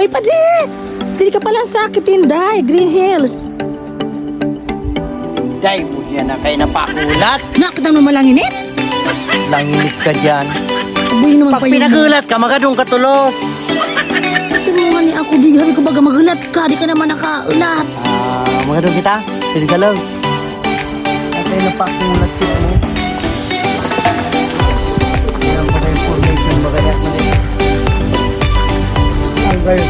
Oy, padi! Dili ka palang sakit, Inday. Green Hills. Day mo yan na kayo napakulat. Nakita mo malanginit? Langinit ka dyan. Abuy naman Pag pa yun. pinagulat ka, magadong katulos. Tinungan ni ako, di habi ko baga magulat ka. Di ka naman nakaulat. Magadong kita. Sige ka lang. At kayo napakulat siya mo. Yan pa kayo information magaya mo na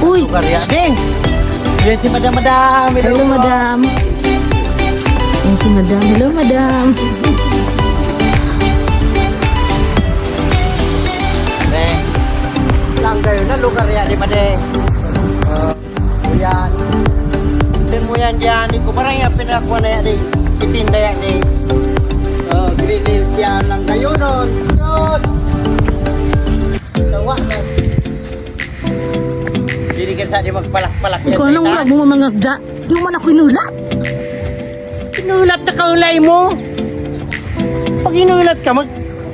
Uy, Ding! Yan si Madam. hello, madam. Yan si madam. Hello, madam. Lang kayo na lugar yan, di ba de? Yan. Tingnan mo yan dyan. Di ko parang yan pinakuha na yan, di. Itinda yan, di. Green Hills yan lang kayo nun. Diyos! Sawa na. Hindi ka sa di magpalak-palak yan. Ikaw nang wala mo mamangagda. Di mo man ako inulat. Inulat na kaulay mo. Pag inulat ka,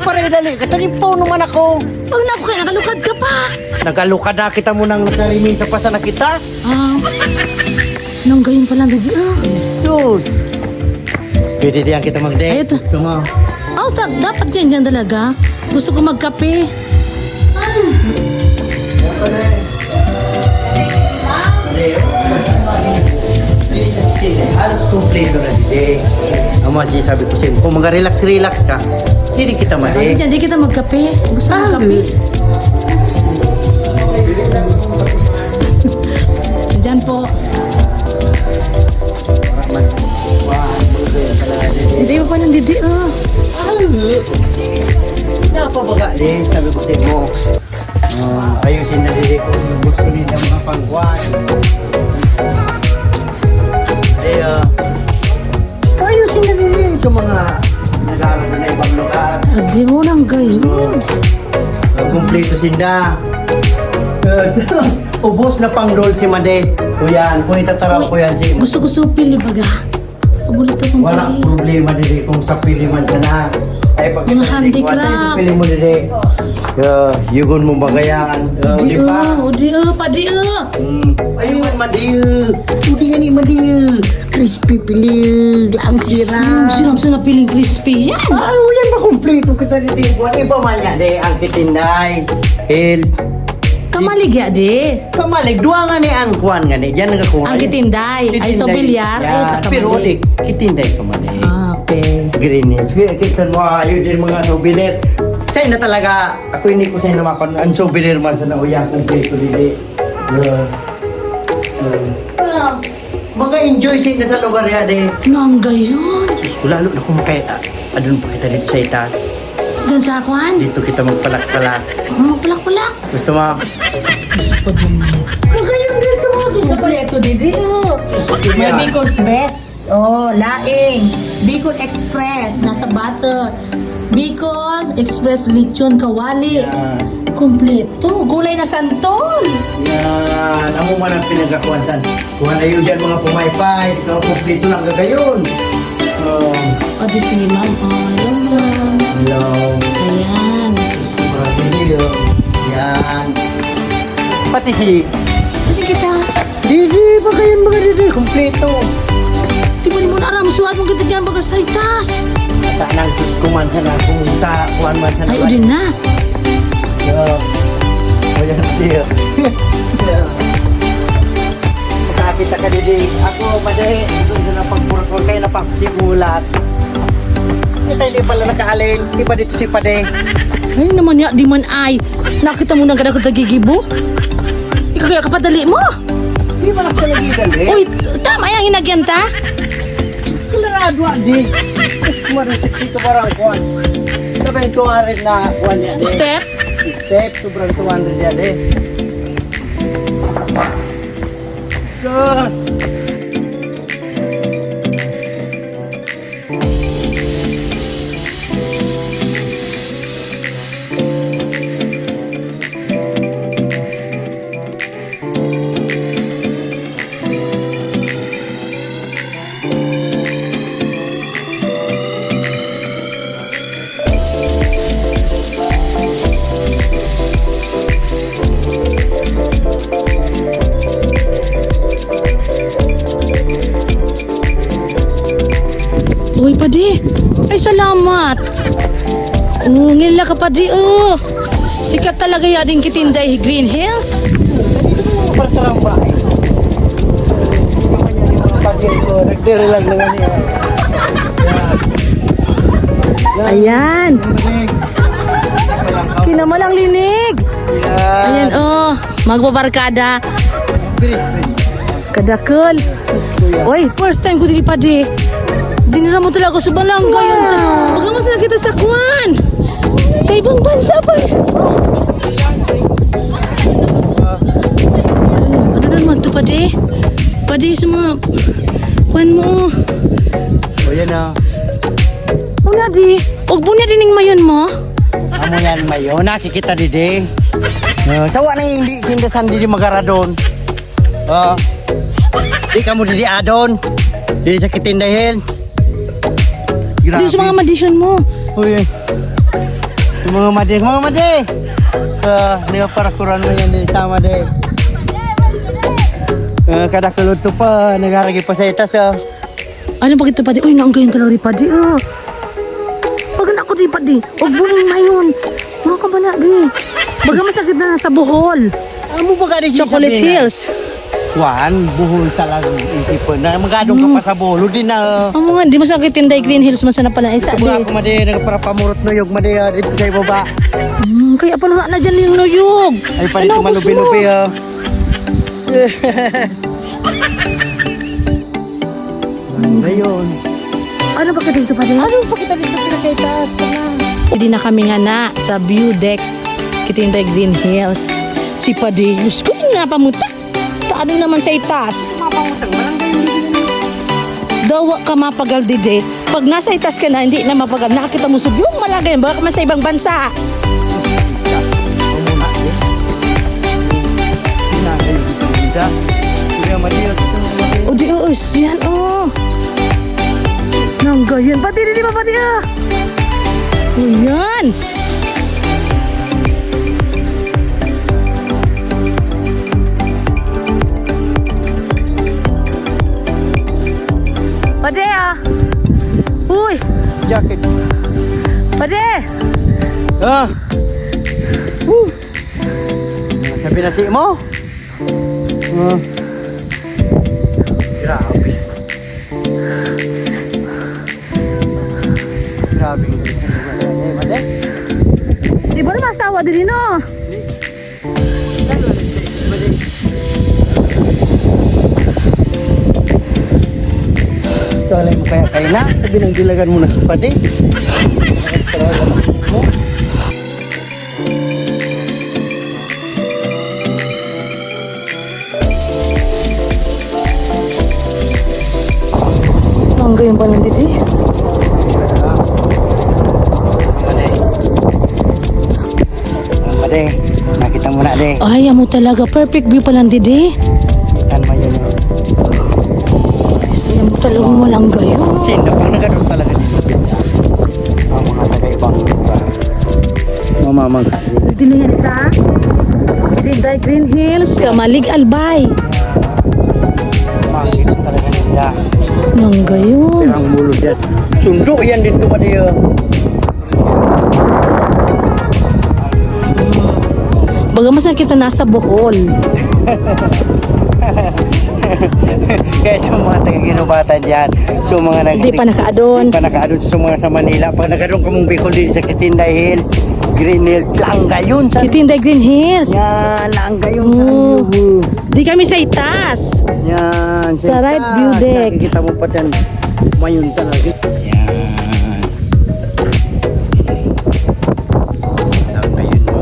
paredali ka. Talimpaw naman ako. Pag na ako kaya nakalukad ka pa. Nagkalukad na kita mo nang nakarimin sa pasa na kita. Nang gayon pa lang, Didi. Sus! Pwede diyan kita mag-date. Ay, ito. Gusto mo? Dapat dyan talaga. Gusto ko magkape. Halos kompleto na di. Ang mga sabi ko sa'yo, kung mag-relax ka, hindi kita Ay, mali. dyan, di kita magkape. Gusto ko magkape. Dyan po. Didi mo pa lang, Didi. Napabaga din, sabi ko sa'yo mo. Ayusin na din ko. Gusto nila mga pangkuhan. Ayusin na din sa mga nag-aaral na ibang lugar. Di mo nang gayon. Kompleto sinda. Ubos na pang roll si Made. Kuyan, kung itataraw ko yan si... Gusto pili baga. Paborito kong Wala pili. problema dili kung sa pili man siya na. Ay pag Mga handicraft. sa pili mo dili. Yugon mo bagayan. Di Di ba? padi. Ayun, Madiu. Udi nga ni Madiu. Crispy pilig. Ang sira. Siram sa piling crispy yan. Ay, ulan ba kompleto kita dili. Buwan iba man niya de ang kitinday. Health. Kamaligya di. Kamalig, duwa nga ni ang kuwan nga ni. Diyan nagakuha. Ang kitinday. Ay so bilyar. Ay sa Pero kamalig. kitinday kamalig. Okay. Green Hills. Kita mo ayun din mga souvenir. Sa'yo na talaga, ako hindi ko sa'yo namakon. Ang souvenir man sa nauya kung dito dili. Mga enjoy sa'yo na sa lugar yan eh. Nang gayon. Sus, lalo na kumakita. Adun pa kita dito sa itas. Diyan sa akuan. Dito kita magpalak-palak. Palak. Gusto mo? Gayon dito. Kompleto didi. May Bicol Best. Laing. Bicol Express. Nasa butter. Bicol Express Lechon Kawali. Kompleto. Gulay na santol. Yan. Amo man ang pinagakuhan saan. Kuha na yun dyan mga pumaypay. Ikaw kumplito lang gagayon. Adi si ma'am. Hello, ma'am. Hello. Ayan. Video. Yan. Pati si... Pwede kita. Didi, baka yan mga didi. Kompleto. Di mo na aram. Suat mo kita dyan baga sa itas. Saan ang kuman sana kung sa kuhan man sana. Ay, udin na. Ayan siya. Nakakita ka didi. Ako, madahi. Doon na pagpurkol kayo na pagsimulat. Ito hindi pala nakaalin. Di ba dito si Pade? Ay naman ya, di man ay. Nakita mo na ganda ko tagigibo? Ikaw kaya kapadali mo? Di ba nakalagitan eh? Uy, tama yung inagyan ta? Kalarado di. Marasik dito parang kuhan. Sabihin ko nga rin na kuhan yan eh. Steps? Step, sobrang 200 yan eh. So, padi. Ay, salamat. Ngila ka padi, oh. Sikat talaga yading Kitinday Green Hills. Para sa lang bahay. Pagyan ko, nagtiri lang naman niya. Ayan. Kinamalang linig. Ayan, oh. Magbabarkada. Kadakol. Oy, first time ko dili padi. Dinira mo talaga sa balangga yun. Huwag mo sila kita sa kuwan. Sa ibang bansa pa. Ano naman ito padi? Padi sa mga kuwan mo. O yan na. Muna di. Huwag mo na dining mayon mo. Amo yan mayo, nakikita didi. Sawa na hindi sindasan didi magaradon. Di kamu didi adon. Didi sa Kitinday Hills. Di sa mga madisyon mo. Uy. Sa mga madi. Di ba para kuran mo yan din sama de. Kada kuluto pa, nagaragi pa sa itas. Ano ba ito padi? Uy, naanggayon talaga rin padi. Pag anak ko di padi. Huwag buling mayon. Mga ka ba na di? Baga masakit na sa buhol. Amo ba ka di Chocolate Hills. Juan, buhol talagang isipon na magadong ka pa sa bolo din na. Ang mga di masakit Tinday Green Hills masana pala isa Ito mga di. ako madi, nagparapamurot no yung madi dito sa ibaba. Kaya pa na dyan yung nuyog. Ay pa dito malubi-lubi ha. Ngayon. Ano ba ka dito padi? Ano pa kita dito pinakaitas? Hindi na kami nga na sa view deck Kitinday Green Hills. Si Padi, Diyos ko, nga pamuta. Ano naman sa itas? Mapangutang malangga yung dito. Dawa ka mapagal dide. Pag nasa itas ka na, hindi na mapagal. Nakakita mo subyong malagay. Baka ka man sa ibang bansa. O di oos, yan o. Nanggayan. Pati di ba pati ah? O yan. Pade ah. Uy. Jacket. Pade. Sabi na si mo. Grabe. Grabe. Made? Di ba naman asawa din no? Talay mo kaya na. Sabi ng dilagan mo na si Pade. Nanggayan pa lang dito. Pade, nakita mo na de. Ay, amo talaga. Perfect view pa lang dito. Kan mo yun. Ay, amo talaga walang gayo. Sinda pang nagadong talaga dito. Ang mga taga-ibang lugar. Mamamang Dito yan isa. Kitinday Green Hills, Kamalig Albay. makikita talaga nila. Nang gayon. Pirang mulo dyan. Sundo yan dito pa diyo. Baga mas nakita nasa Bohol. Kaya sa mga taga-ginubatan dyan, so mga Hindi pa nakaadon. pa nakaadon sa mga sa Manila. Pag nakaadon ka mong Bicol din sa Kitinday Hill, Green Hill, langga yun sa... Kitinday Green Hills. Yan, langga yun sa... Oh. Di kami sa itas. Yan, Sa right view deck. Nakikita mo pa dyan, mayon talaga. Yan. Langga yun mo.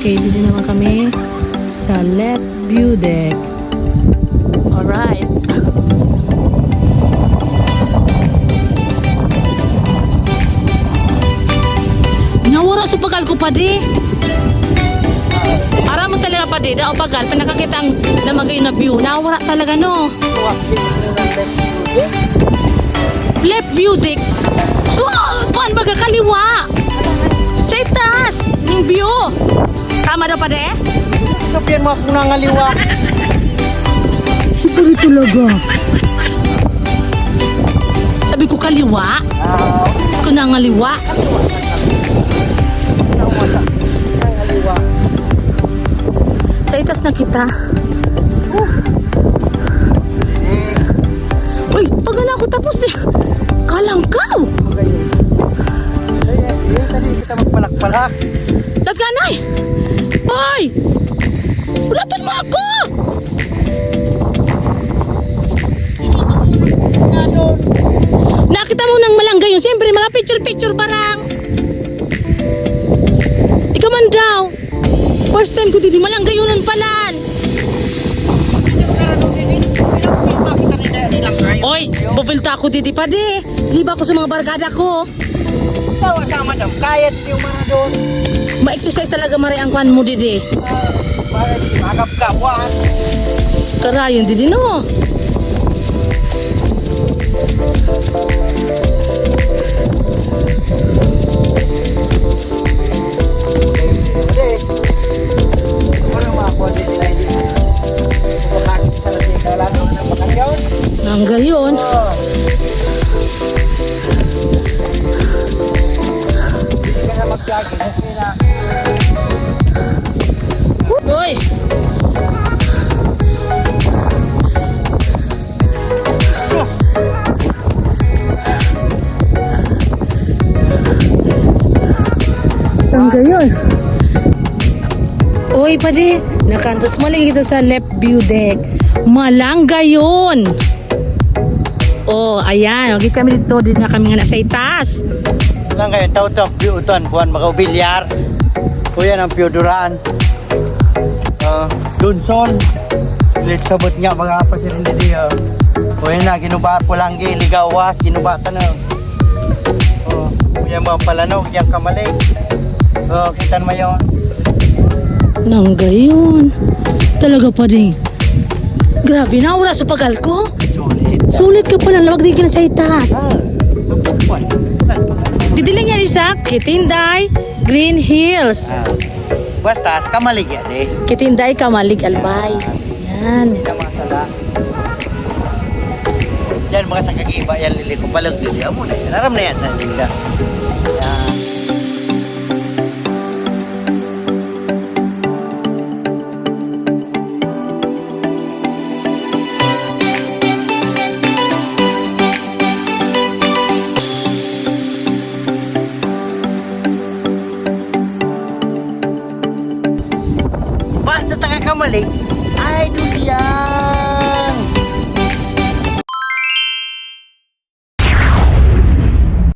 Okay, dito naman kami sa Left View Deck. Alright. Nawara sa pagal ko pa di. Ara mo talaga pa di. Dao pagal. Panakakitang lamagay na view. Nawara talaga no. Left view deck. Oh, paan baga kaliwa? Sa itaas. Yung view. Tama daw pa di? Sabihan mo akong nangaliwa. Siguro talaga. Sabi ko kaliwa. Ko nangaliwa. Nangaliwa. Sa itas na kita. Uy, pag wala ako tapos di. Kalangkaw. Tadi kita magpalak-palak. Lagyanay. Hoy! Ulatan mo ako! Nakita mo ng malangga yun. Siyempre, mga picture-picture parang. Ikaw man daw. First time ko dito, malangga yun nun palan. Oy, bubulta ako dito pa di. Liba ko sa mga barkada ko. Sama-sama daw. Kayat yung mga doon. Ma-exercise talaga mari ang kwan mo didi. Para di magap ka. Buwan. Karayon didi no. Ang gayon. Uy! Ang gayon. Uy, pade. Nakantos mo lagi kita sa left view deck. Malangga yun. Oh, ayan. Okay kami dito. Dito na kami nga nasa itas. Lang ngayon, tautok, piuton, buwan, makaubilyar. Kuya ng piuduraan. Dunson. Ulit sabot nga, mga pasirin din diyo. Kuya na, ginubaat po lang, ligawas, ginubaatan na. Kuya mga palanog, yung kamali. Kita naman yun. Nang gayon. Talaga pa din. Grabe na, wala sa pagal ko. Sulit. Sulit ka pala, lawag din ka na sa itas. Buwan. Didiling yan isa, Kitinday, Green Hills. Basta, kamalig yan eh. Kitinday, Kamalig, Albay. Yan. Hindi na masala. Yan mga sa kagiba, yan lili ko palag lili. Amo na yan. Aram na yan sa linda. Yan. Basta taga kamalig,